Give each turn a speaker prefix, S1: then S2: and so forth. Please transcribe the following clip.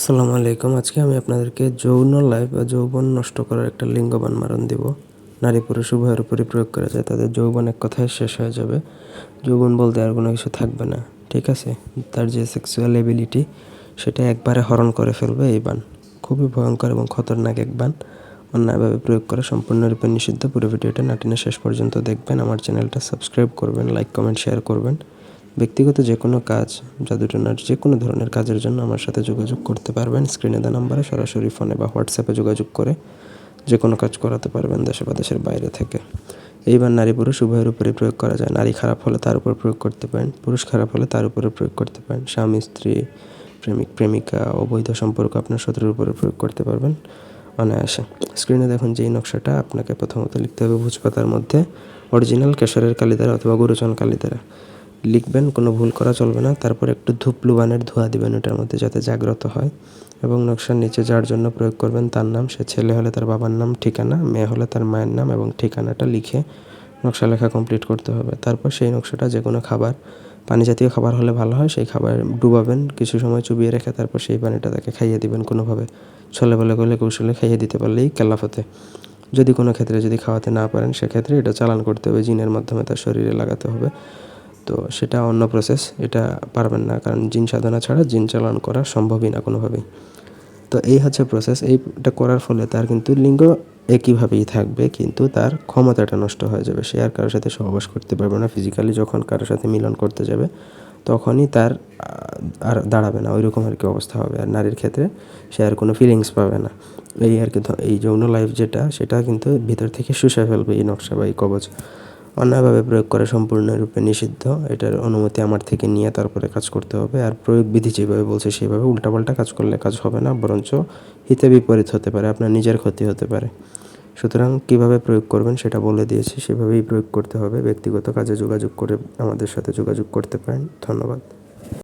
S1: আসসালামু আলাইকুম। আজকে আমি আপনাদেরকে যৌন লাইফ বা যৌবন নষ্ট করার একটা লিঙ্গবান মারণ দিব। নারী পুরুষ উভয়ের উপরই প্রয়োগ করা যায়। তাদের যৌবন এক কথায় শেষ হয়ে যাবে। যৌবন বলতে আর কোনো কিছু থাকবে না, ঠিক আছে? তার যে সেক্সুয়াল এবিলিটি সেটা একবারে হরণ করে ফেলবে এই বান। খুবই ভয়ঙ্কর এবং খতরনাক এক বান। অন্যায়ভাবে প্রয়োগ করা সম্পূর্ণরূপে নিষিদ্ধ। পুরো ভিডিওটা নাটিনে শেষ পর্যন্ত দেখবেন। আমার চ্যানেলটা সাবস্ক্রাইব করবেন, লাইক কমেন্ট শেয়ার করবেন। ব্যক্তিগত যে কোনো কাজ, জাদুটনার যে কোনো ধরনের কাজের জন্য আমার সাথে যোগাযোগ করতে পারবেন। স্ক্রিনে দেওয়া নাম্বারে সরাসরি ফোনে বা হোয়াটসঅ্যাপে যোগাযোগ করে যে কোনো কাজ করাতে পারবেন দেশে বা দেশের বাইরে থেকে। এইবার নারী পুরুষ উভয়ের উপরে প্রয়োগ করা যায়। নারী খারাপ হলে তার উপর প্রয়োগ করতে পারেন, পুরুষ খারাপ হলে তার উপরে প্রয়োগ করতে পারেন। স্বামী স্ত্রী, প্রেমিক প্রেমিকা, অবৈধ সম্পর্ক আপনার শত্রুর উপরে প্রয়োগ করতে পারবেন অনায়াসে। স্ক্রিনে দেখুন যেই নকশাটা, আপনাকে প্রথমত লিখতে হবে ভোজপাতার মধ্যে অরিজিনাল কেশরের কালি দ্বারা অথবা গুরুচন কালি দ্বারা লিখবেন, কোনো ভুল করা চলবে না। তারপর একটু ধূপলুবানের ধোঁয়া দিবেন ওটার মধ্যে, যাতে জাগ্রত হয়। এবং নকশার নিচে যার জন্য প্রয়োগ করবেন তার নাম, সে ছেলে হলে তার বাবার নাম ঠিকানা, মেয়ে হলে তার মায়ের নাম এবং ঠিকানাটা লিখে নকশা লেখা কমপ্লিট করতে হবে। তারপর সেই নকশাটা যে কোনো খাবার, পানি জাতীয় খাবার হলে ভালো হয়, সেই খাবার ডুবাবেন, কিছু সময় চুবিয়ে রেখে তারপর সেই পানিটা তাকে খাইয়ে দিবেন কোনোভাবে। ছলে বলে গলে কৌশলে খাইয়ে দিতে পারলেই কেল্লাফতে। যদি কোনো ক্ষেত্রে যদি খাওয়াতে না পারেন, সেক্ষেত্রে এটা চালান করতে হবে, জিনের মাধ্যমে তার শরীরে লাগাতে হবে। তো সেটা অন্য প্রসেস, এটা পারবেন না, কারণ জিন সাধনা ছাড়া জিন চালান করা সম্ভবই না কোনোভাবেই। তো এই হচ্ছে প্রসেস। এইটা করার ফলে তার কিন্তু লিঙ্গ একইভাবেই থাকবে, কিন্তু তার ক্ষমতাটা নষ্ট হয়ে যাবে। সে আর কারোর সাথে সহবাস করতে পারবে না। ফিজিক্যালি যখন কারোর সাথে মিলন করতে যাবে তখনই তার আর দাঁড়াবে না, ওইরকম আর কি অবস্থা হবে। আর নারীর ক্ষেত্রে সে আর কোনো ফিলিংস পাবে না। এই আর কি এই যৌন লাইফ যেটা, সেটা কিন্তু ভিতর থেকে শুষে ফেলবে এই নকশা বা এই কবচ। অন্যায়ভাবে প্রয়োগ করা সম্পূর্ণরূপে নিষিদ্ধ। এটার অনুমতি আমার থেকে নিয়ে তারপরে কাজ করতে হবে। আর প্রয়োগ বিধি যেভাবে বলছে সেভাবে উল্টাপাল্টা কাজ করলে কাজ হবে না, বরঞ্চ হিতে বিপরীত হতে পারে, আপনার নিজের ক্ষতি হতে পারে। সুতরাং কীভাবে প্রয়োগ করবেন সেটা বলে দিয়েছি, সেভাবেই প্রয়োগ করতে হবে। ব্যক্তিগত কাজে যোগাযোগ করে আমাদের সাথে যোগাযোগ করতে পারেন। ধন্যবাদ।